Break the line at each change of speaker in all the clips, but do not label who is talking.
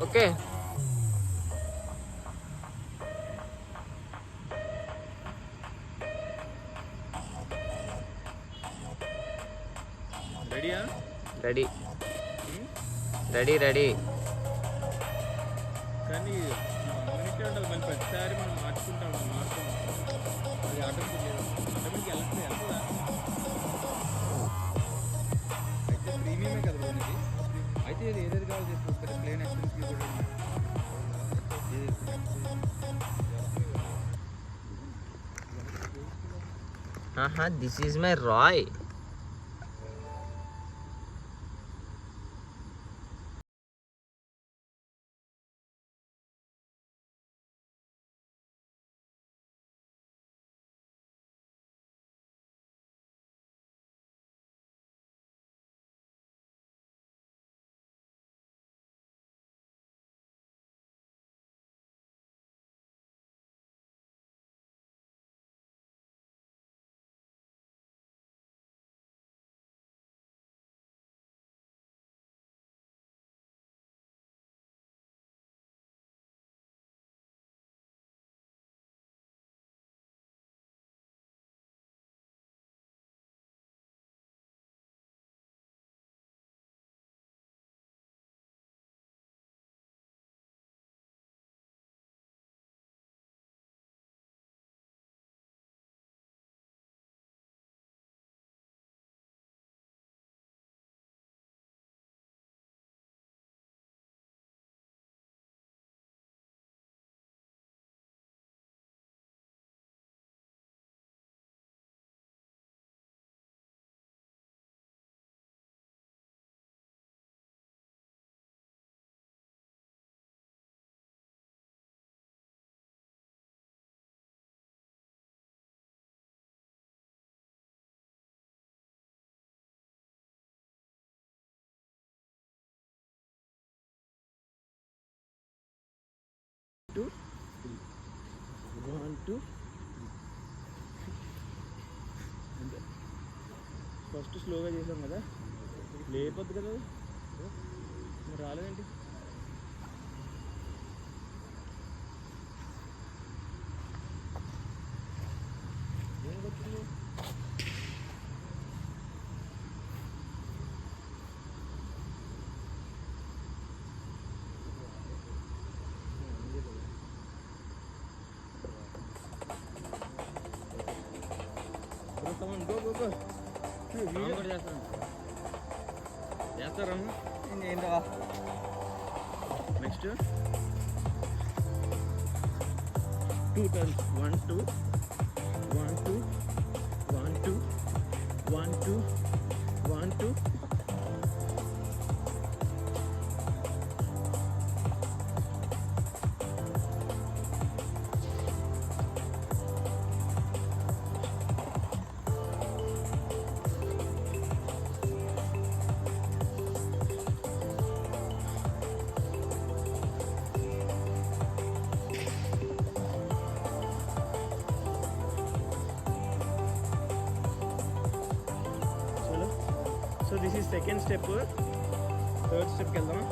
Okay.
రెడీయా?
Ready ready ready.
కానీ అన్నిటి ఉండాలి, మళ్ళీ ప్రతిసారి మనం మార్చుకుంటాం అది ఆటోమేటిక్ లేదు, ఆటోమేటిక్ వెళ్తుంది వెళ్తుందా? అయితే ప్రీమియమే కదా బ్రో ఇది. అయితే ఇది ఏదేది కావాలి చెప్పు, ఒకటి ప్లేన్ ఎక్స్పీరియన్స్ కూడా
దిస్ ఈజ్ మై రాయ్.
ఫస్ట్ స్లోగా చేసాం కదా, లేపొద్దు కదా మరి రాలేదేంటి? చేస్తారమ్మా
ఏంటో
next 2 turns 1 2 1 2 1 2 1 2 1 2. So this is second step. Third స్టెప్కి వెళ్దాం.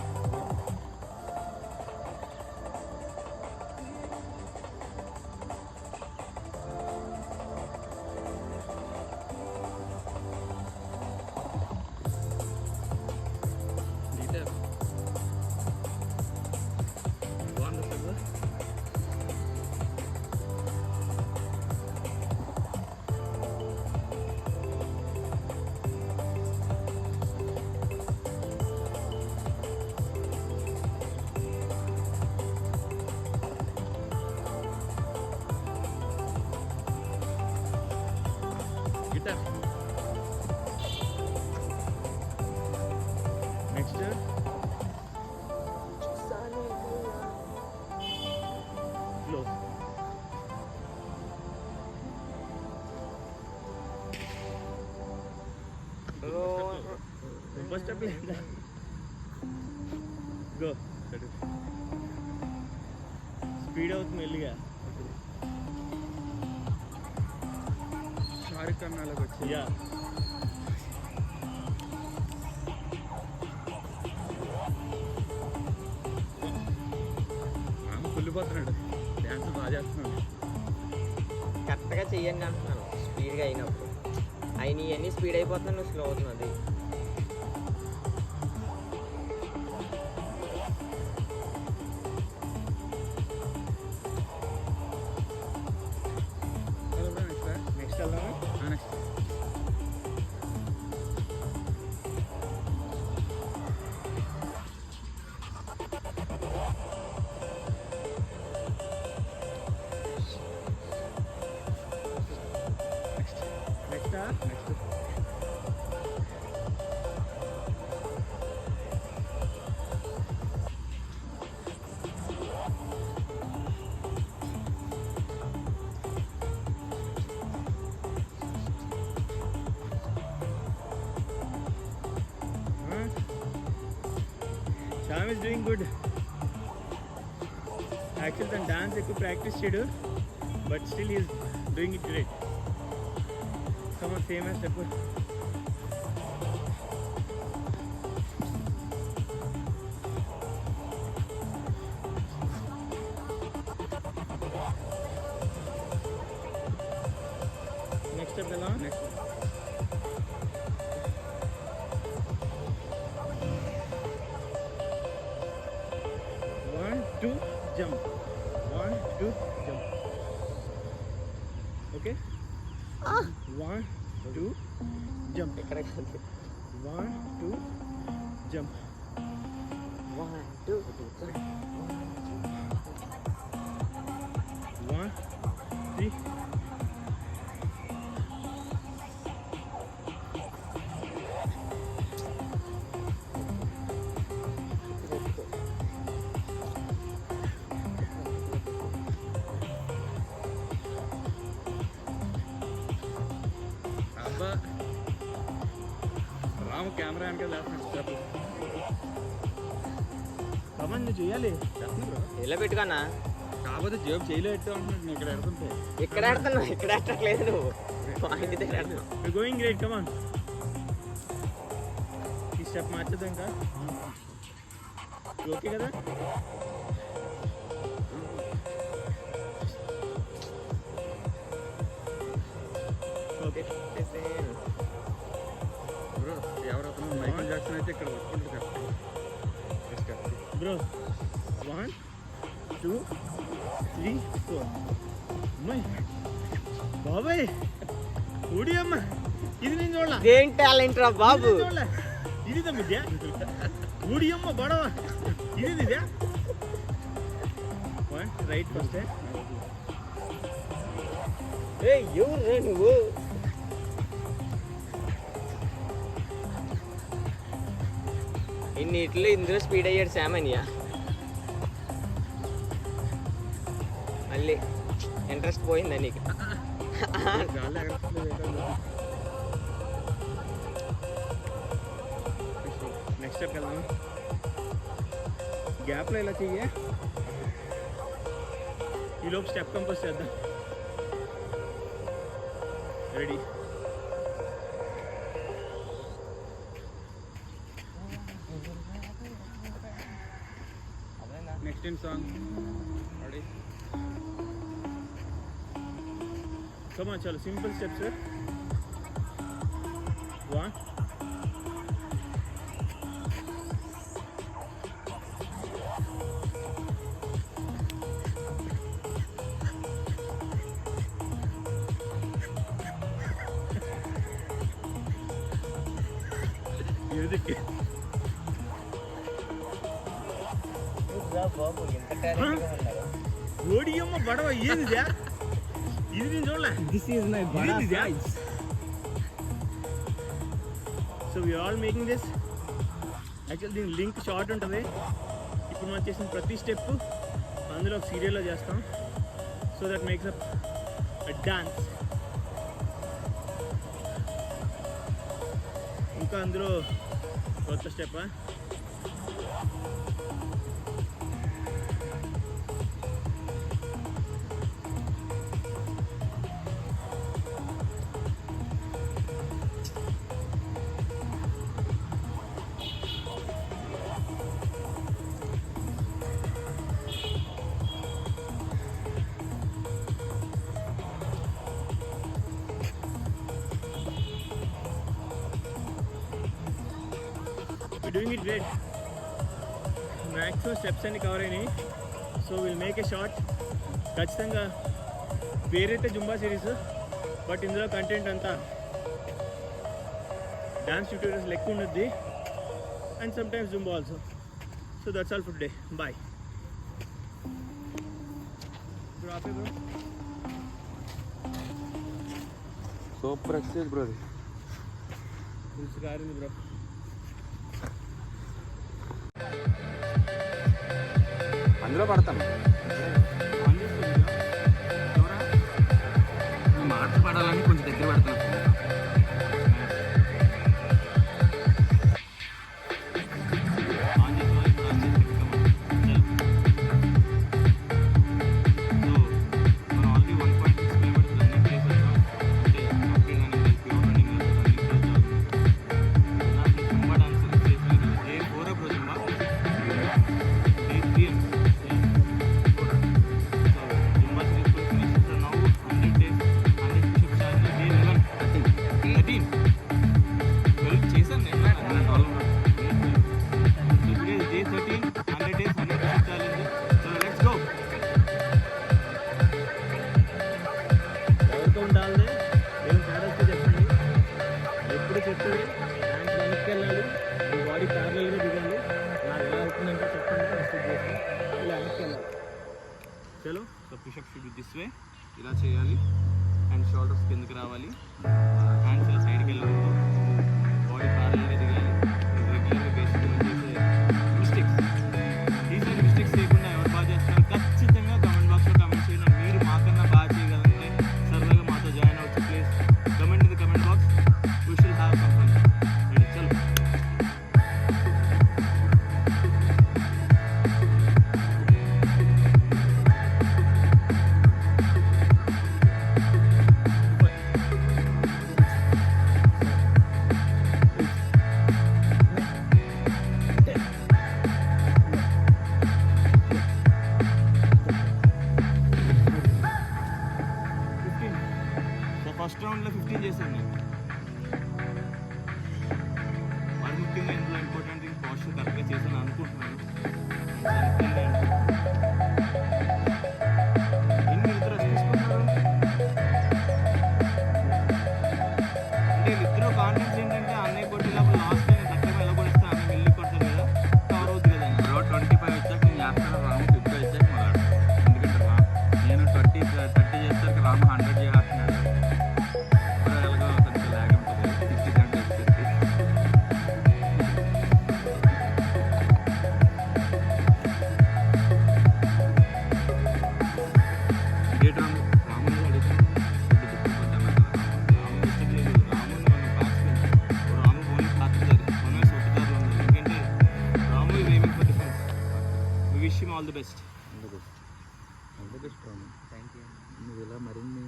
Guitar next flow. First step go. Speed అవుతుంది మెల్లిగా. షారుఖ్ ఖాన్ అలాగ వచ్చి యా కుళ్ళిపోతున్నాడు, డ్యాన్స్ బాగా చేస్తున్నాడు.
కరెక్ట్గా చెయ్యండి అంటున్నాను, స్పీడ్గా అయినప్పుడు. అయిన ఇవన్నీ స్పీడ్ అయిపోతున్నాయి, నువ్వు స్లో అవుతున్నది.
నెక్స్ట్ వెళ్దామా? నెక్స్ట్ నెక్స్టా next Sham is doing good. Actually, the dance ఎక్కువ ప్రాక్టీస్ చేయడు, but still he is doing it great. Come on, same as step. Next step along. Next. One, two, jump. One, two, jump. Okay? One, two, jump.
ఎక్కడ కాదు.
One, two, jump.
1 2 3.
One, three. అబ్బా రాము camera వెనక లేస్తున్నాడు. Come on నువ్వు చేయాలి, చేస్తున్నా
ఇలా పెట్టుకున్నా.
కాకపోతే జేబు చేయలే పెట్టావు అంటున్నాడు. నేను ఇక్కడ ఎడుతుంటే
ఇక్కడ ఆడుతున్నావు, ఇక్కడ ఆడట్లేదు నువ్వు. పాయింట్ దగ్గర ఆడుతున్నావు.
Going great. కమాన్, ఈ స్టెప్ మార్చదు ఇంకా. ఓకే కదా? ఓకే బ్రో, ఎవరవుతున్నావు? మైకిల్ జాక్సన్ అయితే ఇక్కడ వస్తుంటారు బ్రో. 1 2 3 4. అమ్మాయి బాబాయ్, ఊడి అమ్మ, ఇది నేను చూడలా.
ఏం టాలెంట్ రా బాబు.
ఇది తమ్మిద్యా ఊడి అమ్మ బడవ, ఇది ఇదే. One right first.
ఏ ఎవరు రే నువ్వు? ఇన్నిట్లో ఇందులో స్పీడ్ అయ్యాడు శామన్య. మళ్ళీ ఇంట్రెస్ట్ పోయిందా నీకు?
నెక్స్ట్ స్టెప్ వెళ్దాం. గ్యాప్లో ఇలా చెయ్యి, ఈలోపు స్టెప్ కంపోజ్ చేద్దాం. Ready? Next in song. Ready? కమా, చాలా సింపుల్ స్టెప్స్. 1 ఎదుకి
బాబు ఎంత టాలెంట్గా ఉన్నారు.
ఓడియమ్మ బడవ, ఏందిదా? ఇది నేను చూడలే.
దిస్ ఈజ్ మై బడా size.
So we all making this. Actual దీని లింక్ షార్ట్ ఉంటుంది. ఇప్పుడు మనం చేసిన ప్రతి స్టెప్ అందులో ఒక సీరియల్లో చేస్తాం. So that makes up dance. ఇంకా అందులో కొత్త step. Doing it great. Maximum steps అన్ని కవర్ అయినాయి. So will make a short. ఖచ్చితంగా పేరైతే జుంబా సిరీస్, బట్ ఇందులో కంటెంట్ అంతా డాన్స్ ట్యూటోరియల్స్ లెక్క ఉండద్ది, and sometimes Zumba also. So that's all for today. Bye bro. ఆపే బ్రో.
Super exercise bro.
పులుసు కారింది బ్రో.
అందులో పడతాను. మాట పడాలని కొంచెం దగ్గర పడతాను.
చలో. So pushup should this way, ఇలా చేయాలి. అండ్ షోల్డర్స్ కిందకి రావాలి, హ్యాండ్స్ ఇలా సైడ్కి వెళ్ళాలి, బాడీ ప్యారల్గా దిగాలి. రెగ్యులర్గా బేసిక్గా చేసే మిస్టేక్స్, ఈసారి మిస్టేక్స్ చేయకుండా ఎవరు బాగా చేస్తున్నారు ఖచ్చితంగా కమెంట్ బాక్స్లో కమెంట్ చేయండి. మీరు మాకన్నా బాగా చేయగలంటే సరదాగా మాతో జాయిన్ అవ్వచ్చు. Please comment in the comment box. We shall have some fun. Ready? చలో. ఫస్ట్ రౌండ్లో 15 చేశాను నేను. మరి ముఖ్యంగా ఇందులో ఇంపార్టెంట్ థింగ్ పోస్టర్ కరెక్ట్గా చేశాను అనుకుంటున్నాను. అంటే వీళ్ళిద్దరూ కాన్ఫిడెన్స్ ఏంటంటే అన్నయ్య కొట్టి లోపల లాస్ట్ టైం తక్కువ ఎలా కొడిస్తే అన్నయ్య వెళ్ళి కొడతాడు కదా, కవర్ అవుతుంది కదా.
బ్రో 25 వచ్చాక నేను చేస్తాను, రాము 50 వచ్చాక మొదలు. ఎందుకంటే నేను 30 చేస్తాక రాము 100 చేస్తున్నాడు. ఎలాగో కొంచెం లాగ్ ఉంటుంది. 60 గంటలు గేట్ రాము రాము అడుగుతాను.
రాము ఓన్లీ పాత్రదారి, మనమే సూపర్దారులు ఉన్నారు. ఎందుకంటే Ramu is aiming for defence. We wish him all the best.
Thank you.
నువ్వు ఇలా మరిన్ని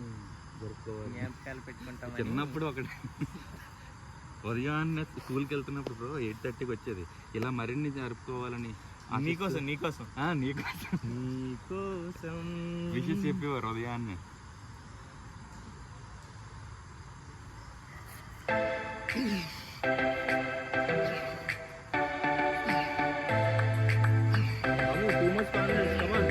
జరుపుకోవాలి.
జ్ఞాపకాలు పెట్టుకుంటాం.
చిన్నప్పుడు ఒకటి ఉదయాన్నే స్కూల్కి వెళ్తున్నప్పుడు బ్రో 8:30కి వచ్చేది. ఇలా మరిన్ని జరుపుకోవాలని
నీకోసం నీకోసం
నీకోసం విషెస్ చెప్పేవారు ఉదయాన్నే.
too much confidence. Come on.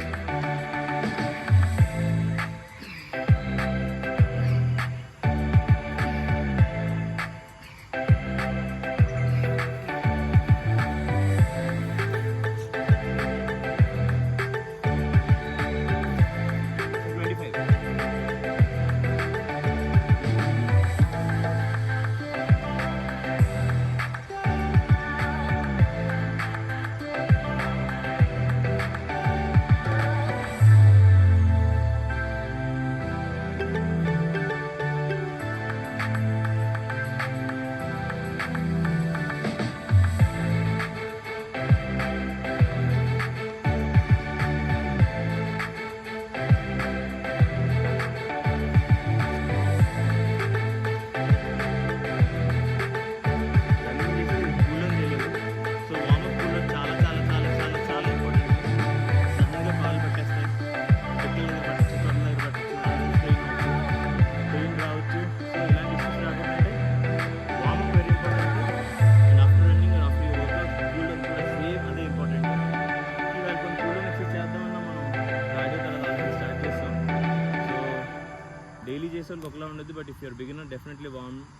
అందరికి ఒకలా ఉండదు. But if your beginner definitely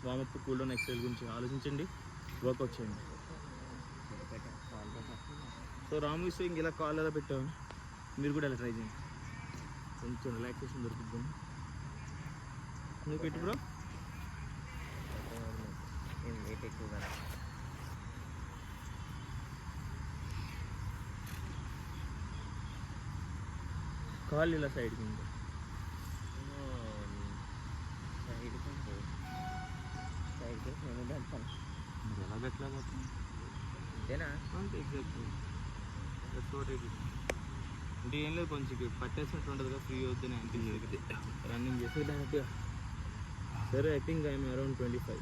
warmup cool down exercise గురించి ఆలోచించండి, వర్కౌట్ చేయండి. సో రాము ఇస్తే ఇంక ఇలా కాల్ ఎలా పెట్టాము, మీరు కూడా ఇలా ట్రై చేయండి, కొంచెం రిలాక్సేషన్ దొరుకుతుంది. నువ్వు పెట్టు బ్రో.
వెయిట్ ఎక్కువ కదా.
కాల్ ఇలా సైడ్కి ఉంది.
సైడ్కి నేను పెడతాను.
మీరు ఎలా పెట్టలేకపోతుంది
అంతేనా?
అంతే ఎగ్జాక్ట్లీ. అంటే ఏం లేదు, కొంచెం పట్టేసినట్టు ఉంటుంది కదా, ఫ్రీ అవుతుంది అనిపించేది రన్నింగ్ చేసి డైరెక్ట్గా. సరే I think I'm around 25.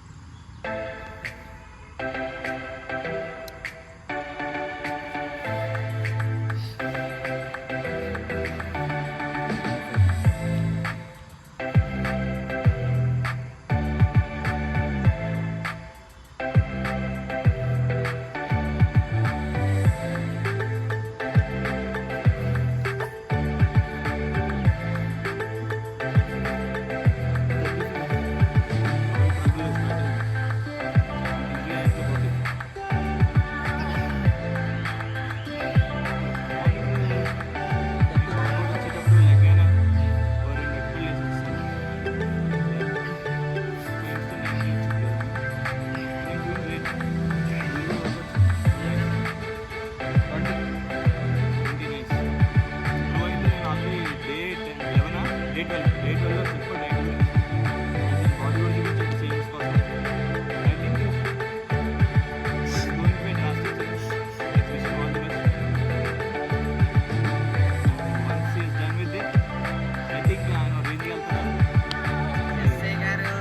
SI గారు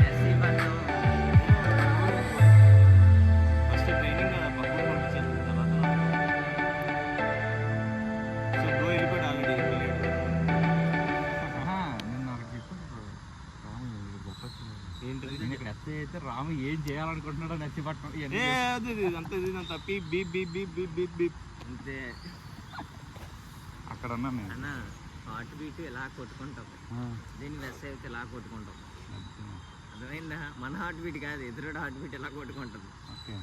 ఎస్సీ పట్నం
ఫస్ట్ ట్రైనింగ్ కదా, పక్కన పంపించాను తర్వాత. సో బ్రో వెళ్ళిపోయాడు ఆల్రెడీ.
నేను ఒకటి చెప్పాను రాము గొప్ప
ఏంటిది?
నేను ఇక్కడ ఎస్ఐ అయితే రాము ఏం చేయాలనుకుంటున్నాడో నచ్చిపట్టడం
ఏ అది అంత ఇదంతా beep beep beep beep beep beep beep.
అంతే
అక్కడ అన్నా నేను.
అన్న. హార్ట్ బీట్ ఇలా కొట్టుకుంటాం, దీన్ని వెస్ అయితే ఇలా కొట్టుకుంటాం. అర్థమైందా? మన హార్ట్ బీట్ కాదు, ఎదురుడు హార్ట్ బీట్ ఇలా కొట్టుకుంటుంది.
ఓకే.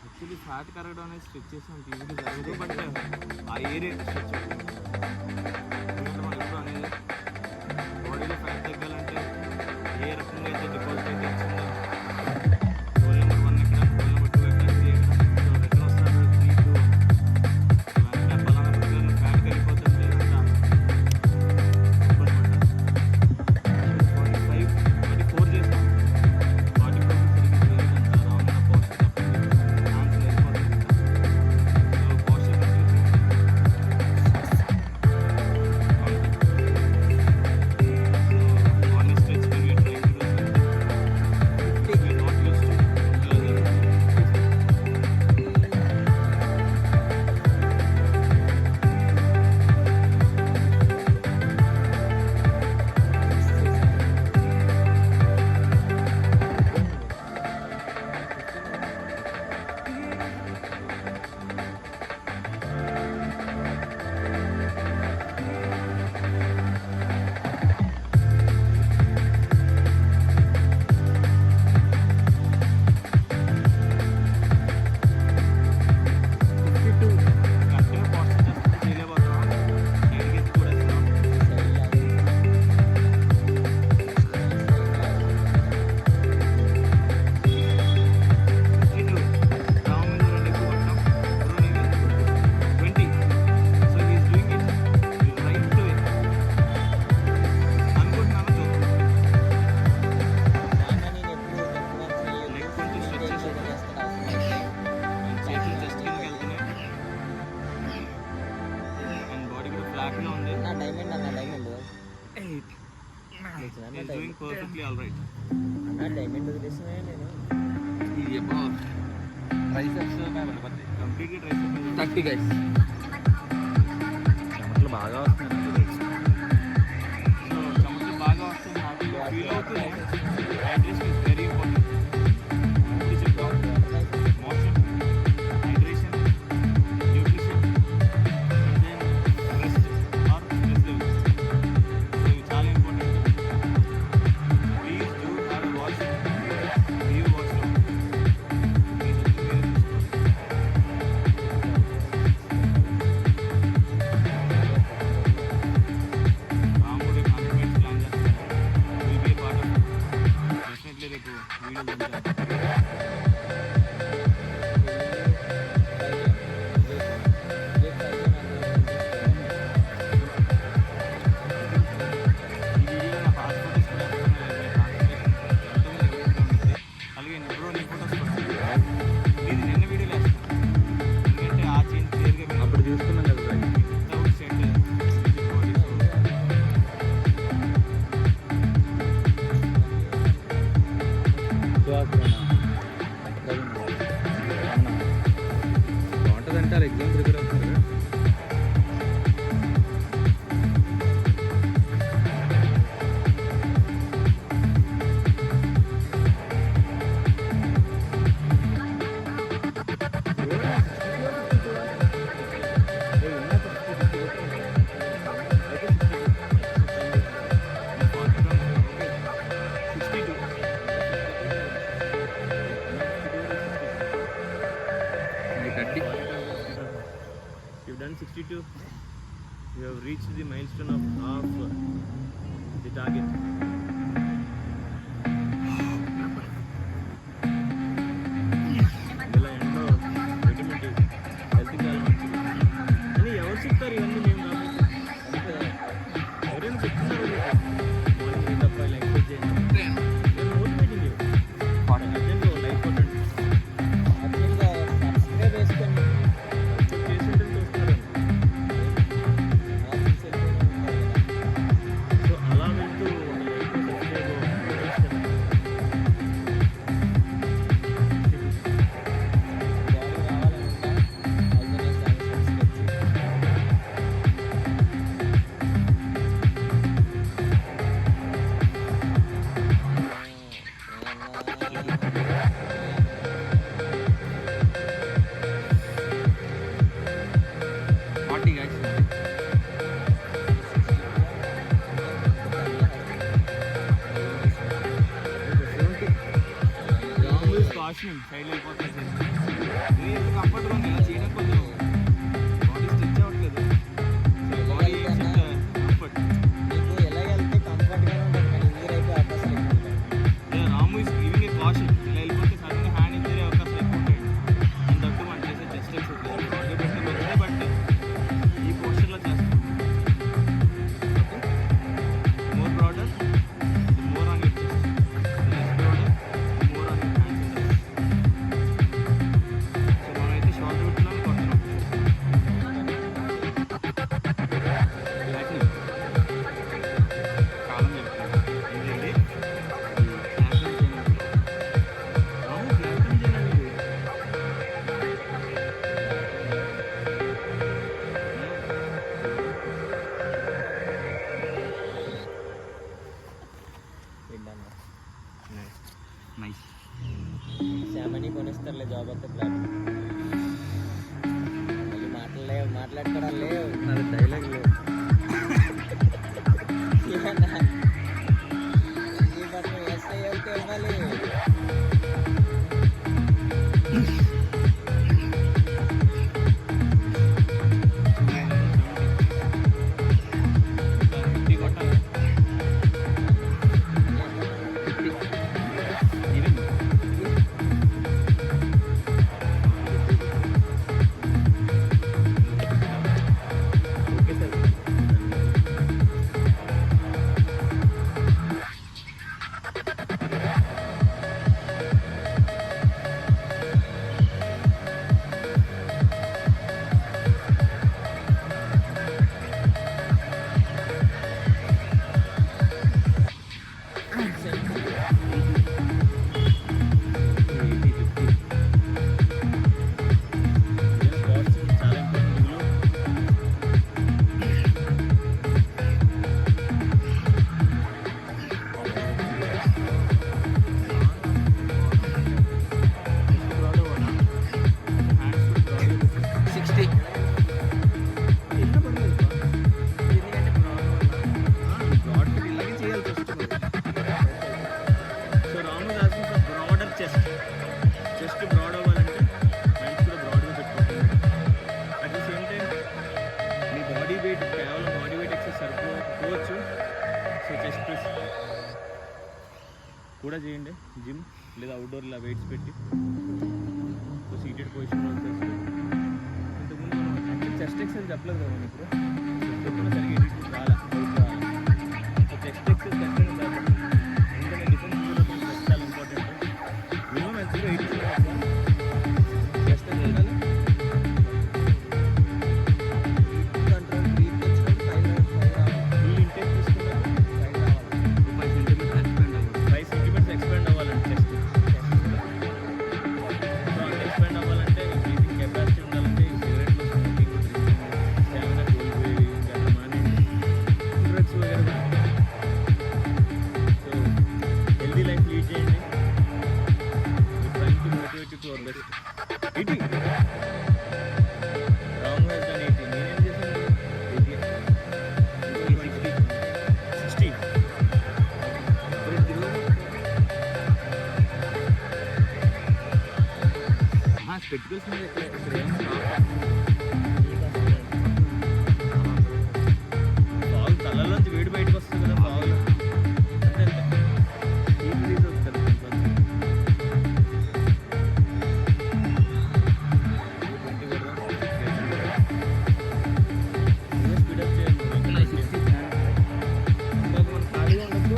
యాక్చువల్లీ ఫ్యాట్ కరగడం అనేది స్ట్రెచ్ చేసినంత ఈజీగా జరగదు, బట్ ఆ ఏరియా స్ట్రెచ్ అవుతుంది. ఎందుకంటే మనం ఎప్పుడు అనేది బాడీలో ఫ్యాట్ తగ్గాలంటే ఏ రకంగా అయితే డిపాజిట్ అయితే వచ్చిందో గోల్ నెంబర్ 1 ఎక్కడ, గోల్ నెంబర్ 2 ఎక్కడ, 3 ఎక్కడ, సో రిటర్న్ వస్తారు 3, 2 వెంటనే పలానా పర్టికులర్ ఫ్యాట్ కలిగిపోతుంటే అంతా ఇబ్బంది పడ్డాను. 45, 44 చేసాం, 44 సరిగ్గా చేయలేదంట. రాంగ్ పోస్ట్ ఆన్సర్ అయిపోతుంది. So post
definitely all right.
Diamond వదిలేసినా నేను
ఇది ట్రైసెప్స్ కంప్లీట్గా ట్రైసెప్స్ 30 గైస్. చెమటలు బాగా వస్తున్నాయి. సో చెమటలు బాగా వస్తుంది, హ్యాపీగా ఫీల్ అవుతుంది. Hydration is very important. Motion, hydration, nutrition, then rest or stress levels. So ఇవి చాలా important. Please do have a wash. You wash రాముడి 100 మినిట్స్ ప్లాన్ చేస్తాను. Will be part of definitely రేపు వీడియో చూద్దాం. ఈ వీడియోలో నా పాస్పోర్ట్ కూడా అలాగే బ్రో నీ ఫోటోస్ కూడా ఇది నిన్న వీడియోలో వేస్తాను. ఎందుకంటే ఆ చేంజ్ క్లియర్గా అప్పుడు చూసుకున్నాం కదా వితౌట్ సెట్ బాడీ. బాగుంటుందంటే వాళ్ళు ఎగ్జామ్ ప్రిపేర్ అవుతున్నారు.
You've done 62. You have reached the milestone of half the target. ఇలా ఎండో విటమిన్ డి హెల్త్ చాలా మంచిది అని ఎవరు చెప్తారు? ఇవన్నీ మేము కాబట్టి ఎవరైనా చెప్తున్నారు మార్నింగ్ తప్ప ఇలా ఎక్సర్సైజ్ చేయండి. మోటివేటింగ్ అర్జెంట్లో లైఫ్ కొట్టండి.
అర్జెంట్గా సబ్స్క్రైబ్ వేసుకొని
చేస్తుంటే చూస్తున్నారు. సో అలా వెళ్తూ
party guys.
Ramu is cautioning side వెళ్ళిపోతుంది. ఇది ఎంత కంఫర్ట్గా ఉంది ఇలా చేయడం, కొంచెం బాడీ స్ట్రెచ్ అవ్వట్లేదు. Body comfort.
నీకు ఎలాగెళ్తే కంఫర్ట్గానే ఉంటుంది కానీ ఇంజూర్ అయిపోయే అవకాశాలు ఎక్కువ ఉంటాయి.
రాము ఇస్ గివింగ్ ఏ కాషన్. ఇలా వెళ్ళిపోతే సడన్గా హ్యాండ్ ఇంజరీ అవకాశం ఎక్కువ ఉంటాయి. అండ్ దట్టు మనం చేసే చెస్ట్ ఎక్సర్సైజ్ బాడీ పెట్టిన మంచిదే, బట్ ఈ పోస్చర్లో చేస్తాం. More broader, more on your chest. Less broader, more on your hands and legs. So మనమైతే షార్ట్ పెట్టున్నాం, కొడుతున్నాం. బ్లాక్ని కాలం చెప్తాను ఏంటండి బ్లాక్ చేయనండి. రాము బ్లాక్ చేయనండి.
వింటాను
నైస్.
శామని కొనిస్తారులే జాబ్ అయితే ప్లాన్. మళ్ళీ మాట్లాడుకోవడం లేవు.
అది డైలాగ్ లేదు.
ఏమన్నా ఈ బట్టలు ఎస్ఐ అయితే ఇవ్వాలి.
టీ కొట్టాలి. Even okay sir.
చేయండి జిమ్, లేదా అవుట్డోర్ ఇలా వెయిట్స్ పెట్టి సో సీటెడ్ పొజిషన్లో వచ్చేసి. ఇంతకుముందు మనం చెస్ట్ ఎక్సైజ్ చెప్పలేదు కదా మనం ఇప్పుడు చెప్పిన సరిగ్గా ఎడిట్ రాలా సో చెస్ట్ ఎక్సైజ్ ఖచ్చితంగా చేద్దాం. ఎందుకంటే డిఫెన్స్ చెస్ట్ చాలా ఇంపార్టెంట్. మినిమం ఎంత 80 చెస్ట్ చేయాలి. ఫుల్ ఇంటేక్ తీసుకున్నాక 5 సెంటీమీటర్స్ ఎక్స్పాండ్ అవ్వాలండి చెస్ట్. సో అంత ఎక్స్పాండ్ అవ్వాలంటే బ్రీతింగ్ కెపాసిటీ ఉండాలంటే సిగరెట్లు, స్మోకింగ్, స్టామినా కోల్పోయి ఇంకా మానేసి డ్రగ్స్ వగేరా. సో హెల్దీ లైఫ్ లీడ్ చేయండి. Trying to motivate to our best. ఇటీ రాంగ్ హ్యాస్ డన్ 80. నేనేం చేశాను 60.
స్పెక్టికల్స్ మీద ఇక్కడ ఏం
బాగు తలలోంచి వేడి బయటకు వస్తుంది కదా బాగులు అంతే అంతే హీట్ రిలీజ్ అవుతుంది స్పీడప్ చేయండి. ఇందాక మనం ఖాళీగా ఉండొచ్చు.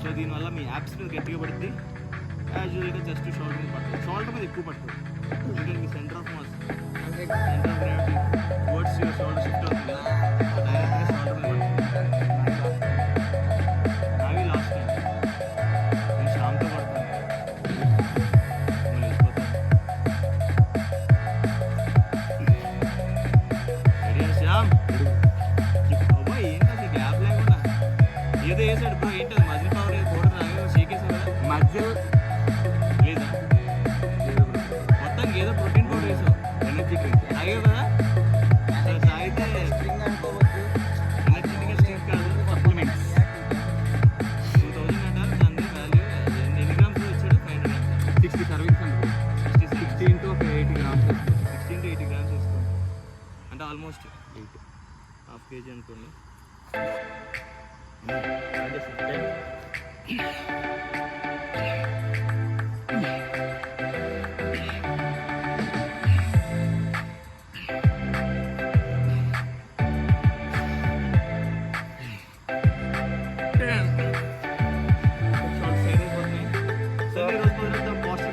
సో దీనివల్ల మీ యాప్స్ మీద గట్టిగా పడుతుంది. యాజువల్గా జస్ట్ షోల్డర్ మీద పడుతుంది. షోల్డర్ మీద ఎక్కువ పడుతుంది ఎందుకంటే మీ centre of mass, centre of gravity towards your shoulder shift అవుతుంది. డైరెక్ట్గా షోల్డర్ మీద పడుతుంది. అవి లాస్ట్ టైం నేను శ్యామ్తో పడుతుంది. శ్యామ్ అబ్బాయి ఏంటది గ్యాప్ లేకుండా ఏదో వేసాడు బ్రో. ఏంటది మజిల్ పవర్ కూడా షేకేసావు కదా.
మధ్యలో
లేదా మొత్తానికి ఏదో ప్రోటీన్ పౌడర్ వేసావు.
ఎనర్జీ డ్రింక్
తాగావు కదా. తాగితే ఎనర్జెటిక్ స్ట్రింక్ కాదు, సప్లిమెంట్స్. 2000 అంటారు. దాని వాల్యూ ఎన్ని గ్రామ్స్ వచ్చాడు? 500
60 సర్వీస్ అంటే 60 into 80 grams
16 to 80 గ్రామ్స్ వేసుకోండి. అంటే ఆల్మోస్ట్ 1/2 kg అనుకోండి.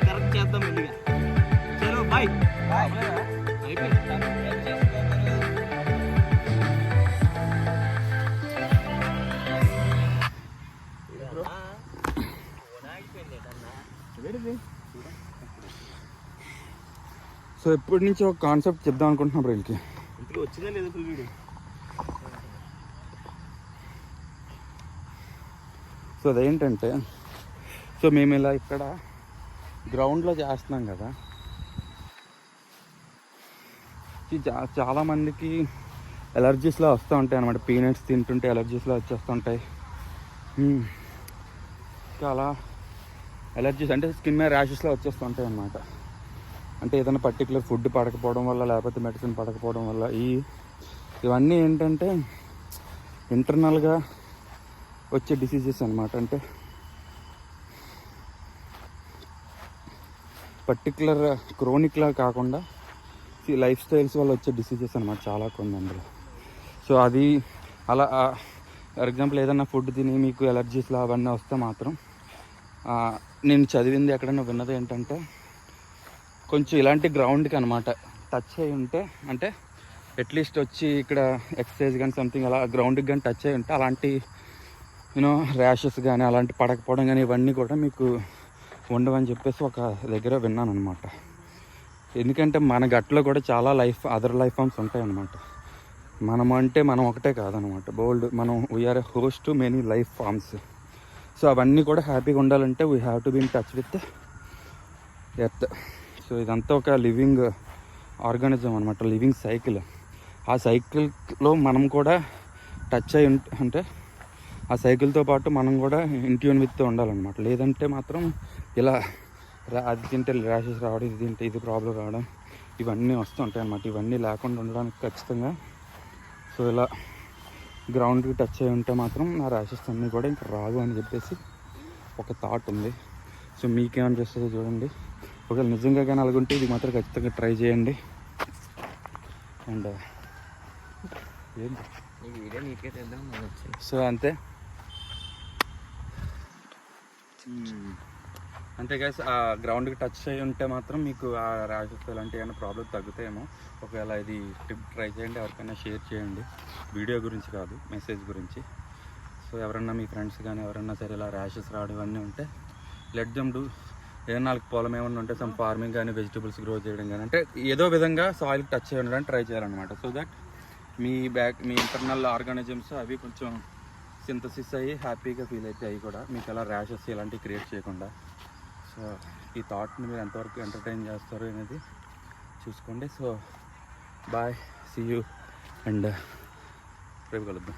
కరెక్ట్ చేద్దాం మెల్లిగా. చలో బాయ్. అయిపోయింది.
సో ఎప్పటి నుంచి ఒక కాన్సెప్ట్ చెప్దాం అనుకుంటున్నా వీళ్ళకి.
ఇప్పుడు వచ్చిందా లేదా ఫుల్ వీడియో?
సో అదేంటంటే, సో మేము ఇలా ఇక్కడ గ్రౌండ్లో చేస్తున్నాం కదా. చాలామందికి ఎలర్జీస్లో వస్తూ ఉంటాయి అన్నమాట. పీనట్స్ తింటుంటే ఎలర్జీస్లో వచ్చేస్తుంటాయి. చాలా ఎలర్జీస్ అంటే స్కిన్ మీద ర్యాషెస్లో వచ్చేస్తుంటాయి అన్నమాట. అంటే ఏదైనా పర్టికులర్ ఫుడ్ పడకపోవడం వల్ల, లేకపోతే మెడిసిన్ పడకపోవడం వల్ల. ఇవన్నీ ఏంటంటే ఇంటర్నల్గా వచ్చే డిసీజెస్ అన్నమాట. అంటే
పర్టికులర్ క్రోనిక్లా కాకుండా ఈ లైఫ్ స్టైల్స్ వల్ల వచ్చే డిసీజెస్ అనమాట చాలా కొన్ని అందులో. సో అది అలా ఫర్ ఎగ్జాంపుల్ ఏదైనా ఫుడ్ తిని మీకు ఎలర్జీస్లో అవన్నీ వస్తే మాత్రం నేను చదివింది ఎక్కడైనా విన్నది ఏంటంటే కొంచెం ఇలాంటి గ్రౌండ్కి అనమాట టచ్ అయి ఉంటే, అంటే అట్లీస్ట్ వచ్చి ఇక్కడ ఎక్సర్సైజ్ కానీ సంథింగ్ అలా గ్రౌండ్కి కానీ టచ్ అయి ఉంటే అలాంటి ర్యాషెస్ కానీ అలాంటి పడకపోవడం కానీ ఇవన్నీ కూడా మీకు ఉండవని చెప్పేసి ఒక దగ్గర విన్నాను అనమాట. ఎందుకంటే మన గట్లో కూడా చాలా అదర్ లైఫ్ ఫామ్స్ ఉంటాయి అన్నమాట. మనం అంటే మనం ఒకటే కాదనమాట, బోల్డ్ మనం we are a host to many life forms. So అవన్నీ కూడా హ్యాపీగా ఉండాలంటే we have to be in touch with earth. So ఇదంతా ఒక లివింగ్ ఆర్గానిజం అనమాట, లివింగ్ సైకిల్. ఆ సైకిల్లో మనం కూడా టచ్ అయి అంటే ఆ సైకిల్తో పాటు మనం కూడా ఇంట్యూన్ విత్ ఉండాలన్నమాట. లేదంటే మాత్రం ఇలా అది తింటే ర్యాషెస్ రావడం, ఇది తింటే ఇది ప్రాబ్లం రావడం, ఇవన్నీ వస్తుంటాయి అన్నమాట. ఇవన్నీ లేకుండా ఉండడానికి ఖచ్చితంగా సో ఇలా గ్రౌండ్కి టచ్ అయి ఉంటే మాత్రం నా ర్యాషెస్ అన్నీ కూడా ఇంకా రావు అని చెప్పేసి ఒక థాట్ ఉంది. సో మీకేమని చేస్తుందో చూడండి. ఒకవేళ నిజంగా కానీ అలాగుంటే ఇది మాత్రం ఖచ్చితంగా ట్రై చేయండి. అండ్ ఏంటి
ఈ వీడియో నీట్గా చేద్దాం వచ్చింది.
సో అంతే అంతే గైస్. ఆ గ్రౌండ్కి టచ్ అయి ఉంటే మాత్రం మీకు ఆ ర్యాషెస్ ఇలాంటి ఏమైనా ప్రాబ్లమ్ తగ్గుతాయేమో. ఒకవేళ ఇది టిప్ ట్రై చేయండి, ఎవరికైనా షేర్ చేయండి. వీడియో గురించి కాదు, మెసేజ్ గురించి. సో ఎవరన్నా మీ ఫ్రెండ్స్ కానీ ఎవరన్నా సరే ఇలా ర్యాషెస్ రావడం ఇవన్నీ ఉంటే లెట్ దెమ్ డూ. ఏదైనా వాళ్ళకి పొలం ఏమన్నా ఉంటే సమ్ ఫార్మింగ్ కానీ వెజిటబుల్స్ గ్రో చేయడం కానీ, అంటే ఏదో విధంగా సాయిల్కి టచ్ అయ్యి ఉండడానికి ట్రై చేయాలన్నమాట. So that me internal organisms అవి కొంచెం సింథసిస్ అయ్యి హ్యాపీగా ఫీల్ అయితే అవి కూడా మీకు అలా ర్యాషెస్ ఇలాంటివి క్రియేట్ చేయకుండా. సో ఈ థాట్ని మీరు ఎంతవరకు ఎంటర్టైన్ చేస్తారు అనేది చూసుకోండి. So bye, see you, and రేపు కలుద్దాం.